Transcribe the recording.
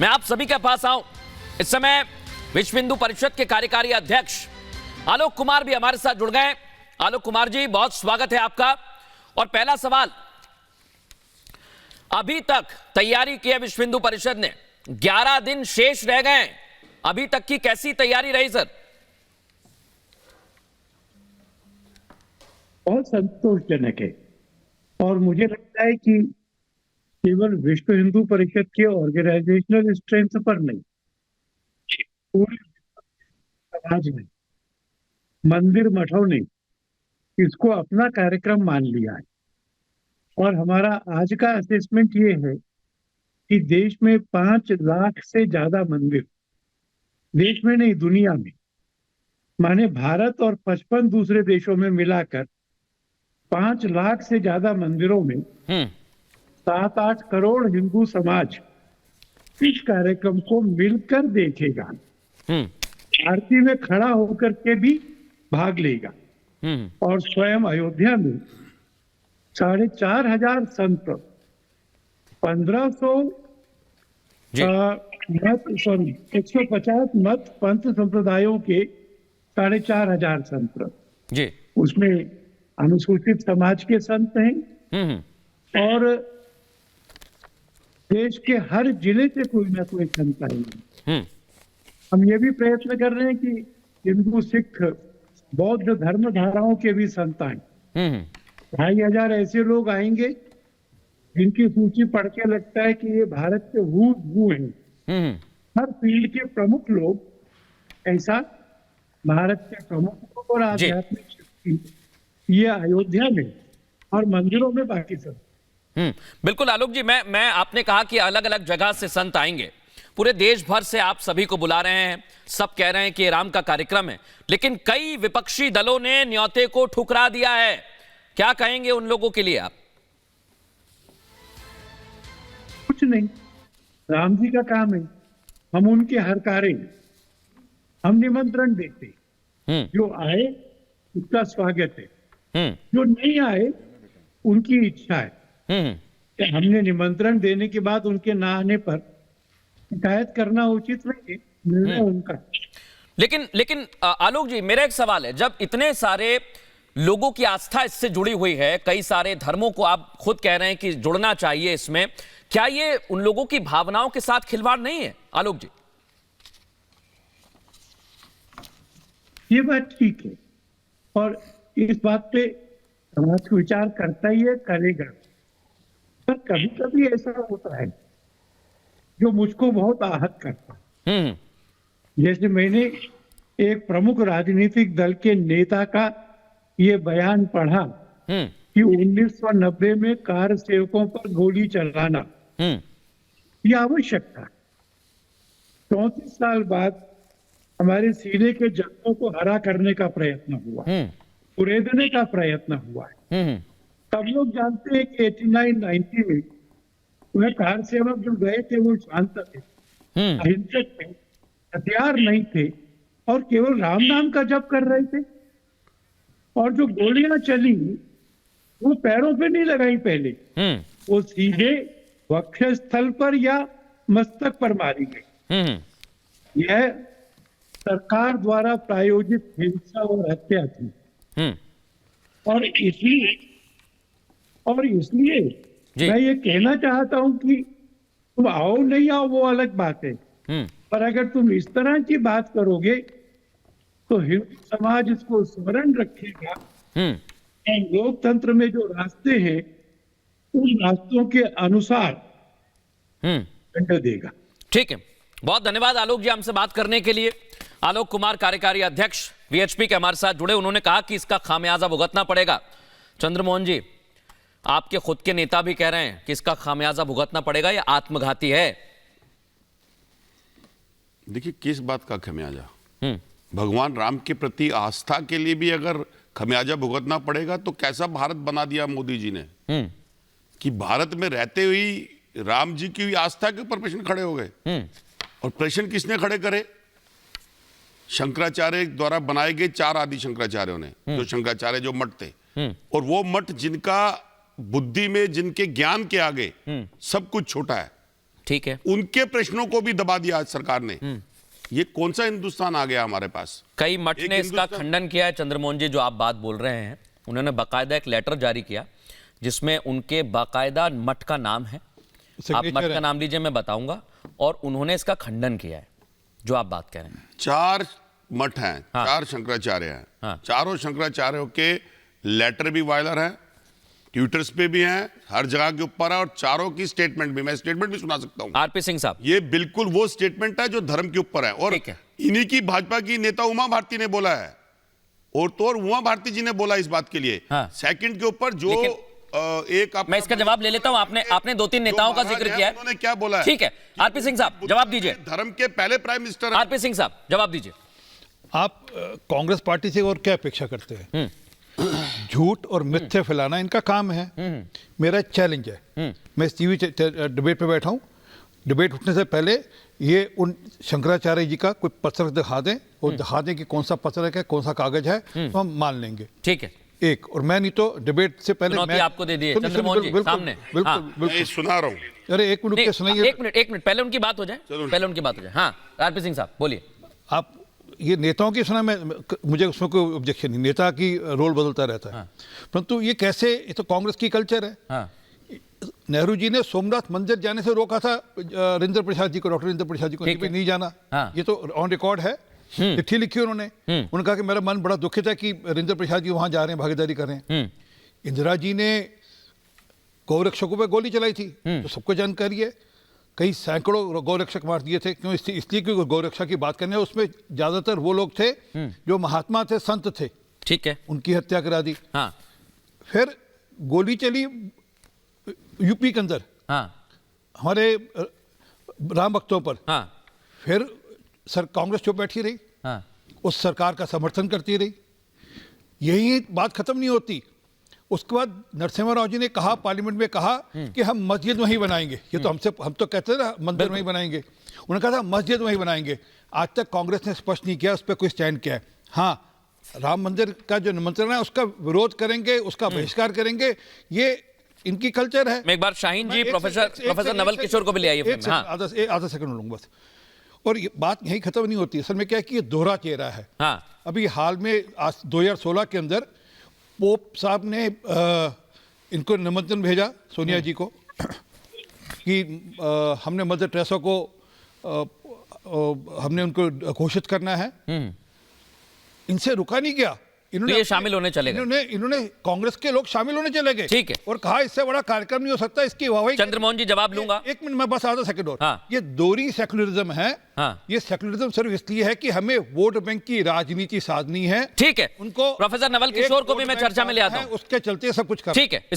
मैं आप सभी के पास आऊं। इस समय विश्व हिंदू परिषद के कार्यकारी अध्यक्ष आलोक कुमार भी हमारे साथ जुड़ गए। आलोक कुमार जी, बहुत स्वागत है आपका। और पहला सवाल, अभी तक तैयारी की है विश्व हिंदू परिषद ने, 11 दिन शेष रह गए, अभी तक की कैसी तैयारी रही सर? बहुत संतोषजनक है और मुझे लगता है कि केवल विश्व हिंदू परिषद के ऑर्गेनाइजेशनल स्ट्रेंथ पर नहीं, पूरे समाज ने, मंदिर मठों ने इसको अपना कार्यक्रम मान लिया है। और हमारा आज का असेसमेंट ये है कि देश में 5 लाख से ज्यादा मंदिर, देश में नहीं दुनिया में, माने भारत और 55 दूसरे देशों में मिलाकर 5 लाख से ज्यादा मंदिरों में 7-8 करोड़ हिंदू समाज इस कार्यक्रम को मिलकर देखेगा। आरती में खड़ा होकर के भी भाग लेगा। और स्वयं अयोध्या में 4,500 संत, 1500 150 मत पंथ संप्रदायों के 4,500 संत जी, उसमें अनुसूचित समाज के संत हैं और देश के हर जिले से कोई ना कोई संत आएंगे। हम ये भी प्रयत्न कर रहे हैं कि हिंदू, सिख, बौद्ध धर्म धाराओं के भी संत आए। 2,500 ऐसे लोग आएंगे जिनकी सूची पढ़ के लगता है कि ये भारत के हू हैं। हर फील्ड के प्रमुख लोग, ऐसा भारत के प्रमुख लोग और आध्यात्मिक शक्ति ये अयोध्या में और मंदिरों में बाकी सब। बिल्कुल आलोक जी, मैं आपने कहा कि अलग अलग जगह से संत आएंगे, पूरे देश भर से आप सभी को बुला रहे हैं, सब कह रहे हैं कि ये राम का कार्यक्रम है, लेकिन कई विपक्षी दलों ने न्योते को ठुकरा दिया है। क्या कहेंगे उन लोगों के लिए आप? कुछ नहीं, राम जी का काम है, हम उनके हर कार्य, हम निमंत्रण देते, जो आए उसका स्वागत है, जो नहीं आए उनकी इच्छा है। हमने निमंत्रण देने के बाद उनके ना आने पर शिकायत करना उचित नहीं है, निर्णय उनका। लेकिन आलोक जी, मेरा एक सवाल है, जब इतने सारे लोगों की आस्था इससे जुड़ी हुई है, कई सारे धर्मों को आप खुद कह रहे हैं कि जुड़ना चाहिए इसमें, क्या ये उन लोगों की भावनाओं के साथ खिलवाड़ नहीं है आलोक जी? ये बात ठीक है और इस बात पे समाज को विचार करता ही है, करेगा। पर कभी कभी ऐसा होता है जो मुझको बहुत आहत करता है। जैसे मैंने एक प्रमुख राजनीतिक दल के नेता का ये बयान पढ़ा कि 1990 में कार सेवकों पर गोली चलाना ये आवश्यक था। 34 साल बाद हमारे सीने के जख्मों को हरा करने का प्रयत्न हुआ, उड़ेदने का प्रयत्न हुआ है। सब लोग जानते हैं कि 89-90 में वह कार सेवक जो गए थे वो शांत थे, अहिंसक थे, हथियार नहीं थे और केवल राम नाम का जप कर रहे थे। और जो गोलियां चली वो पैरों पे नहीं लगाई पहले, वो सीधे वक्षस्थल पर या मस्तक पर मारी गई। यह सरकार द्वारा प्रायोजित हिंसा और हत्या थी। और इसलिए मैं ये कहना चाहता हूं कि तुम आओ नहीं आओ वो अलग बात है, पर अगर तुम इस तरह की बात करोगे तो हिंदू समाज इसको स्मरण रखेगा और लोकतंत्र में जो रास्ते हैं उन रास्तों के अनुसार दंड देगा। ठीक है, बहुत धन्यवाद आलोक जी हमसे बात करने के लिए। आलोक कुमार, कार्यकारी अध्यक्ष वीएचपी के हमारे साथ जुड़े, उन्होंने कहा कि इसका खामियाजा भुगतना पड़ेगा। चंद्रमोहन जी, आपके खुद के नेता भी कह रहे हैं कि इसका खामियाजा भुगतना पड़ेगा, यह आत्मघाती है। देखिए, किस बात का खामियाजा? भगवान राम के प्रति आस्था के लिए भी अगर खामियाजा भुगतना पड़ेगा तो कैसा भारत बना दिया मोदी जी ने कि भारत में रहते हुए राम जी की आस्था के ऊपर प्रश्न खड़े हो गए। और प्रश्न किसने खड़े करे? शंकराचार्य द्वारा बनाए गए 4 आदि शंकराचार्यों ने, जो शंकराचार्य जो मठ थे, और वो मठ जिनका बुद्धि में, जिनके ज्ञान के आगे सब कुछ छोटा है, ठीक है। उनके प्रश्नों को भी दबा दिया आज सरकार ने। ये कौन सा हिंदुस्तान आ गया हमारे पास? कई मठ एक ने इसका हिंदुस्तान- खंडन किया है। चंद्रमोहन जी, जो आप बात बोल रहे हैं, उन्होंने बाकायदा एक लेटर जारी किया जिसमें उनके बाकायदा मठ का नाम है। आप मठ का नाम लीजिए, मैं बताऊंगा। और उन्होंने इसका खंडन किया है जो आप बात कह रहे हैं। 4 मठ हैं, हाँ। 4 शंकराचार्य हैं। हाँ। चारों शंकराचार्यों के लेटर भी वायरल हैं, ट्विटर्स पे भी हैं, हर जगह के ऊपर है, और चारों की स्टेटमेंट भी, मैं स्टेटमेंट भी सुना सकता हूं। आरपी सिंह साहब, ये बिल्कुल वो स्टेटमेंट है जो धर्म के ऊपर है, और ठीक है। इन्हीं की भाजपा की नेता उमा भारती ने बोला है, और तो और उमा भारती जी ने बोला इस बात के लिए। हाँ। सेकंड के ऊपर जो लेकिन एक आपका- मैं इसका जवाब ले लेता हूं। आपने 2-3 नेताओं का जिक्र किया है, उन्होंने क्या बोला है? ठीक है। आरपी सिंह साहब, जवाब दीजिए। धर्म के पहले प्राइम मिनिस्टर हैं। आरपी सिंह साहब, जवाब दीजिए। आप कांग्रेस पार्टी से और क्या अपेक्षा करते हैं? झूठ और मिथ्या फैलाना इनका काम है। मेरा चैलेंज है, मैं इस टीवी डिबेट पे बैठा हूं, डिबेट उठने से पहले ये उन शंकराचार्य जी का कोई पत्रक दिखा दें और दिखा दें कि कौन सा पत्रक है, कौन सा कागज है, तो हम मान लेंगे। ठीक है, एक, और मैं नहीं तो डिबेट से पहले चुनौती मैं आपको दे दी है, चंद्रमोहन जी, सामने। बिल्कुल हाँ। बिल्कुल। मैं सुना रहा हूं। अरे एक मिनट के सुनाइए। एक मिनट पहले उनकी बात हो जाए, पहले उनकी बात हो जाए। हाँ, आरपी सिंह साहब बोलिए। आप ये नेताओं की सुना, मुझे उसमें कोई ऑब्जेक्शन नहीं, नेता की रोल बदलता रहता है। हाँ। परंतु ये कैसे, ये तो कांग्रेस की कल्चर है। हाँ, नेहरू जी ने सोमनाथ मंदिर जाने से रोका था राजेंद्र प्रसाद जी को, डॉक्टर राजेंद्र प्रसाद जी को, ठीक है। नहीं जाना। हाँ। ये तो ऑन रिकॉर्ड है, चिट्ठी लिखी उन्होंने। उन्होंने कहा कि मेरा मन बड़ा दुखित है कि राजेंद्र प्रसाद जी वहां जा रहे हैं, भागीदारी कर रहे हैं। इंदिरा जी ने गौरक्षकों पर गोली चलाई थी, तो सबको जानकारी है। कई सैकड़ों गौरक्षक मार दिए थे। क्यों? इसलिए कि गौरक्षा की बात करने, उसमें ज्यादातर वो लोग थे जो महात्मा थे, संत थे, ठीक है। उनकी हत्या करा दी। हाँ, फिर गोली चली यूपी के अंदर हाँ, हमारे राम भक्तों पर। हाँ, फिर सर कांग्रेस चुप बैठी रही, हाँ, उस सरकार का समर्थन करती रही। यही बात खत्म नहीं होती। उसके बाद नरसिम्हा राव जी ने कहा, पार्लियामेंट में कहा कि हम मस्जिद वहीं बनाएंगे। ये तो हम तो कहते हैं ना मंदिर वहीं बनाएंगे, उन्होंने कहा था मस्जिद वहीं बनाएंगे। आज तक कांग्रेस ने स्पष्ट नहीं किया उस पर कोई स्टैंड किया है। हाँ, राम मंदिर का जो निमंत्रण है उसका विरोध करेंगे, उसका बहिष्कार करेंगे, ये इनकी कल्चर है। मैं एक बार शाहीन जी, मैं प्रोफेसर नवल किशोर को भी ले आइए फिल्म में। हाँ, आधा सेकंड लूंगा बस। और ये बात यही खत्म नहीं होती। असल में क्या है कि ये दोहरा चेहरा है। हाँ, अभी हाल में 2016 के अंदर पोप साहब ने इनको निमंत्रण भेजा, सोनिया जी को, कि हमने मदर टेरेसा को हमने उनको घोषित करना है। इनसे रुका नहीं गया। तो ये शामिल होने चले गए। इन्होंने कांग्रेस के लोग शामिल होने चले गए। ठीक है। और कहा इससे बड़ा कार्यक्रम नहीं हो सकता, इसकी वाहवाही। चंद्रमोहन जी, जवाब लूंगा। एक मिनट, मैं बस आधा सेकंड और। हाँ। ये दोहरी सेकुलरिज्म है। हाँ। ये सेकुलरिज्म सिर्फ इसलिए है कि हमें वोट बैंक की राजनीति साधनी है। ठीक है, उनको प्रोफेसर नवल किशोर को भी मैं चर्चा में ले आता हूं। उसके चलते सब कुछ कर। ठीक है।